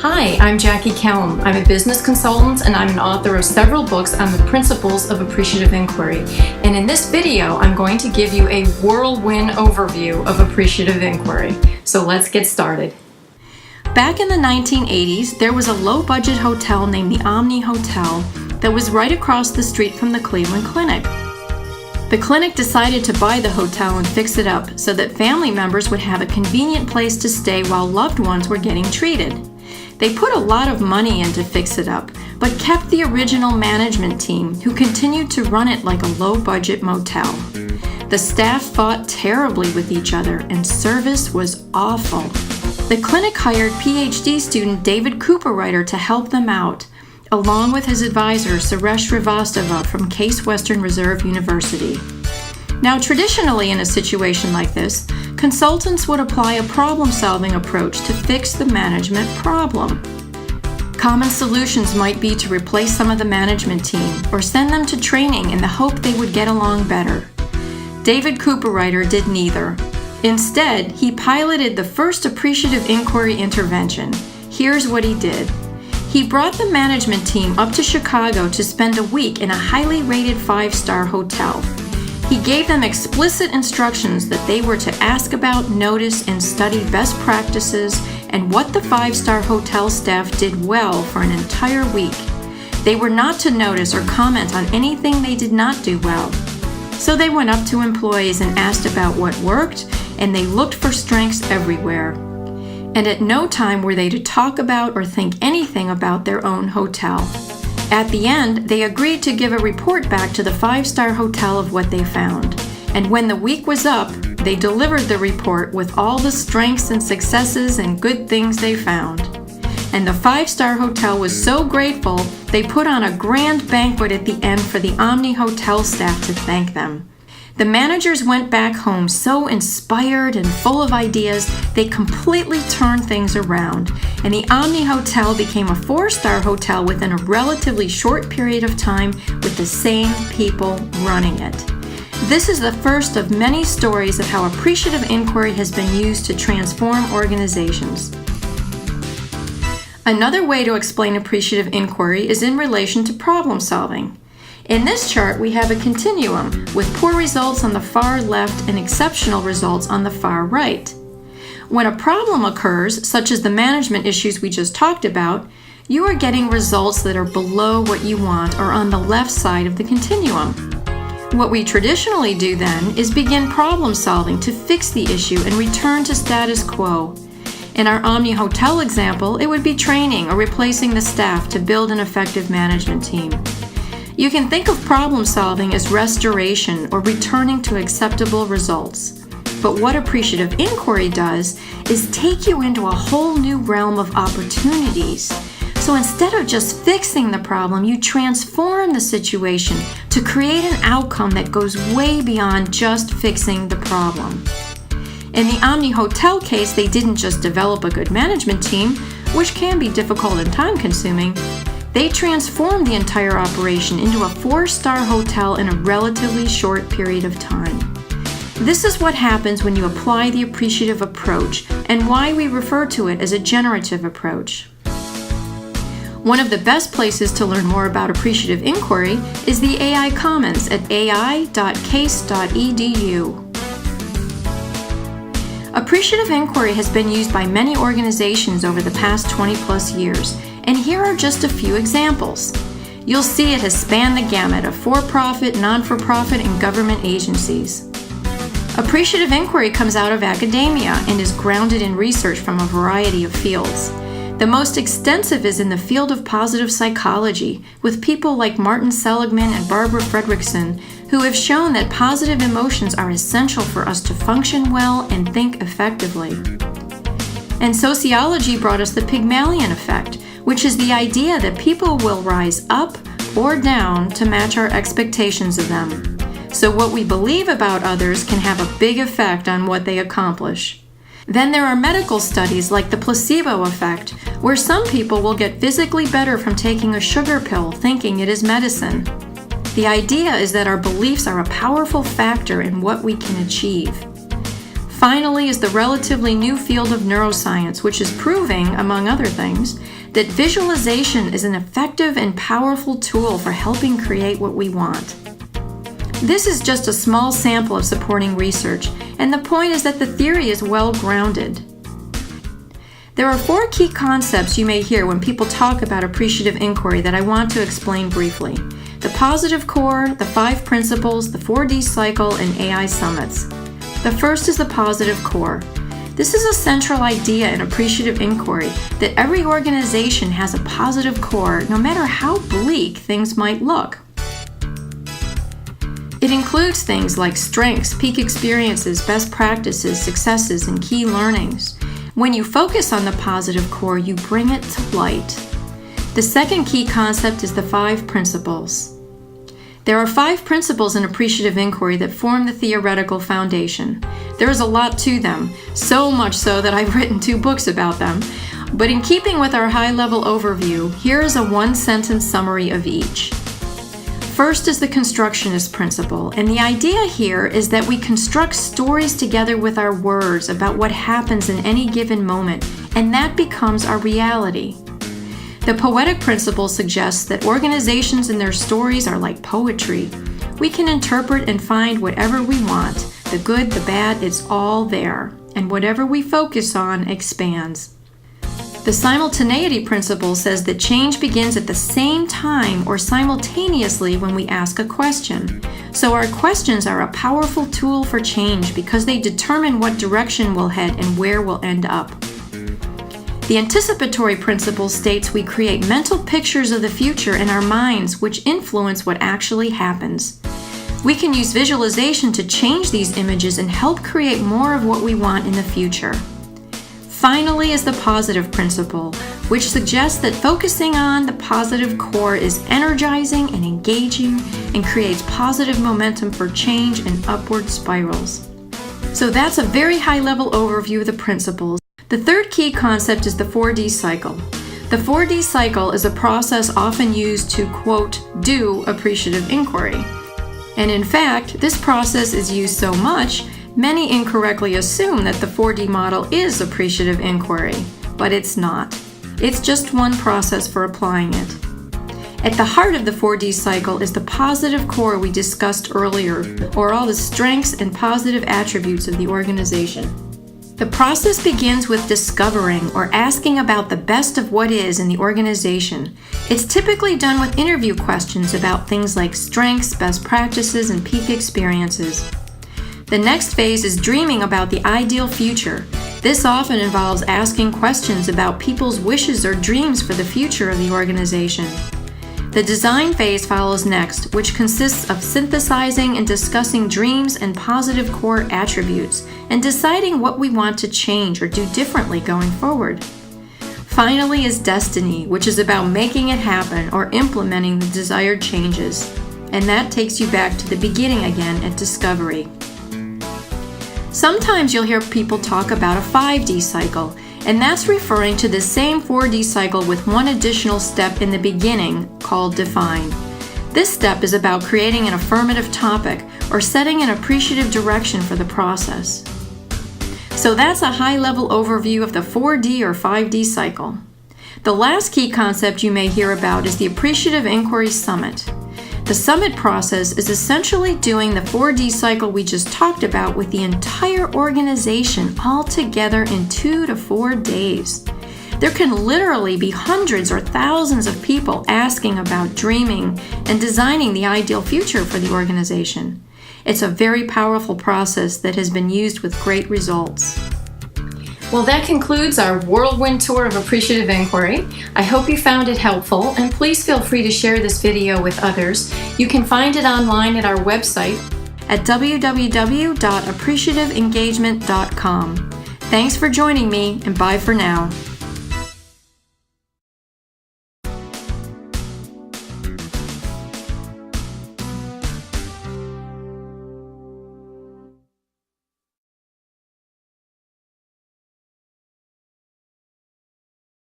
Hi, I'm Jackie Kelm. I'm a business consultant and I'm an author of several books on the principles of appreciative inquiry. And in this video, I'm going to give you a whirlwind overview of appreciative inquiry. So let's get started. Back in the 1980s, there was a low-budget hotel named the Omni Hotel that was right across the street from the Cleveland Clinic. The clinic decided to buy the hotel and fix it up so that family members would have a convenient place to stay while loved ones were getting treated. They put a lot of money in to fix it up, but kept the original management team who continued to run it like a low-budget motel. The staff fought terribly with each other and service was awful. The clinic hired PhD student David Cooperwriter to help them out, along with his advisor Suresh Srivastava from Case Western Reserve University. Now, traditionally in a situation like this, consultants would apply a problem-solving approach to fix the management problem. Common solutions might be to replace some of the management team or send them to training in the hope they would get along better. David Cooperwriter did neither. Instead, he piloted the first appreciative inquiry intervention. Here's what he did. He brought the management team up to Chicago to spend a week in a highly rated 5-star hotel. He gave them explicit instructions that they were to ask about, notice, and study best practices and what the 5-star hotel staff did well for an entire week. They were not to notice or comment on anything they did not do well. So they went up to employees and asked about what worked, and they looked for strengths everywhere. And at no time were they to talk about or think anything about their own hotel. At the end, they agreed to give a report back to the 5-star hotel of what they found. And when the week was up, they delivered the report with all the strengths and successes and good things they found. And the 5-star hotel was so grateful, they put on a grand banquet at the end for the Omni Hotel staff to thank them. The managers went back home so inspired and full of ideas, they completely turned things around, and the Omni Hotel became a 4-star hotel within a relatively short period of time with the same people running it. This is the first of many stories of how appreciative inquiry has been used to transform organizations. Another way to explain appreciative inquiry is in relation to problem solving. In this chart, we have a continuum with poor results on the far left and exceptional results on the far right. When a problem occurs, such as the management issues we just talked about, you are getting results that are below what you want or on the left side of the continuum. What we traditionally do then is begin problem solving to fix the issue and return to status quo. In our Omni Hotel example, it would be training or replacing the staff to build an effective management team. You can think of problem solving as restoration or returning to acceptable results. But what appreciative inquiry does is take you into a whole new realm of opportunities. So instead of just fixing the problem, you transform the situation to create an outcome that goes way beyond just fixing the problem. In the Omni Hotel case, they didn't just develop a good management team, which can be difficult and time-consuming. They transformed the entire operation into a 4-star hotel in a relatively short period of time. This is what happens when you apply the appreciative approach and why we refer to it as a generative approach. One of the best places to learn more about appreciative inquiry is the AI Commons at ai.case.edu. Appreciative inquiry has been used by many organizations over the past 20-plus years. And here are just a few examples. You'll see it has spanned the gamut of for-profit, non-for-profit, and government agencies. Appreciative inquiry comes out of academia and is grounded in research from a variety of fields. The most extensive is in the field of positive psychology, with people like Martin Seligman and Barbara Fredrickson, who have shown that positive emotions are essential for us to function well and think effectively. And sociology brought us the Pygmalion effect, which is the idea that people will rise up or down to match our expectations of them. So what we believe about others can have a big effect on what they accomplish. Then there are medical studies like the placebo effect, where some people will get physically better from taking a sugar pill thinking it is medicine. The idea is that our beliefs are a powerful factor in what we can achieve. Finally is the relatively new field of neuroscience, which is proving, among other things, that visualization is an effective and powerful tool for helping create what we want. This is just a small sample of supporting research, and the point is that the theory is well grounded. There are 4 key concepts you may hear when people talk about appreciative inquiry that I want to explain briefly. The positive core, the 5 principles, the 4D cycle, and AI summits. The first is the positive core. This is a central idea in appreciative inquiry that every organization has a positive core, no matter how bleak things might look. It includes things like strengths, peak experiences, best practices, successes, and key learnings. When you focus on the positive core, you bring it to light. The second key concept is the 5 principles. There are 5 principles in appreciative inquiry that form the theoretical foundation. There is a lot to them, so much so that I've written 2 books about them. But in keeping with our high-level overview, here is a 1-sentence summary of each. First is the constructionist principle, and the idea here is that we construct stories together with our words about what happens in any given moment, and that becomes our reality. The poetic principle suggests that organizations and their stories are like poetry. We can interpret and find whatever we want. The good, the bad, it's all there, and whatever we focus on expands. The simultaneity principle says that change begins at the same time or simultaneously when we ask a question. So our questions are a powerful tool for change because they determine what direction we'll head and where we'll end up. The anticipatory principle states we create mental pictures of the future in our minds which influence what actually happens. We can use visualization to change these images and help create more of what we want in the future. Finally is the positive principle, which suggests that focusing on the positive core is energizing and engaging and creates positive momentum for change and upward spirals. So that's a very high-level overview of the principles. The third key concept is the 4D cycle. The 4D cycle is a process often used to, quote, do appreciative inquiry. And in fact, this process is used so much, many incorrectly assume that the 4D model is appreciative inquiry, but it's not. It's just one process for applying it. At the heart of the 4D cycle is the positive core we discussed earlier, or all the strengths and positive attributes of the organization. The process begins with discovering or asking about the best of what is in the organization. It's typically done with interview questions about things like strengths, best practices, and peak experiences. The next phase is dreaming about the ideal future. This often involves asking questions about people's wishes or dreams for the future of the organization. The design phase follows next, which consists of synthesizing and discussing dreams and positive core attributes, and deciding what we want to change or do differently going forward. Finally is destiny, which is about making it happen or implementing the desired changes. And that takes you back to the beginning again at discovery. Sometimes you'll hear people talk about a 5D cycle, and that's referring to the same 4D cycle with one additional step in the beginning called define. This step is about creating an affirmative topic or setting an appreciative direction for the process. So that's a high-level overview of the 4D or 5D cycle. The last key concept you may hear about is the Appreciative Inquiry Summit. The summit process is essentially doing the 4D cycle we just talked about with the entire organization all together in 2 to 4 days. There can literally be hundreds or thousands of people asking about dreaming and designing the ideal future for the organization. It's a very powerful process that has been used with great results. Well, that concludes our whirlwind tour of appreciative inquiry. I hope you found it helpful, and please feel free to share this video with others. You can find it online at our website at www.appreciativeengagement.com. Thanks for joining me, and bye for now.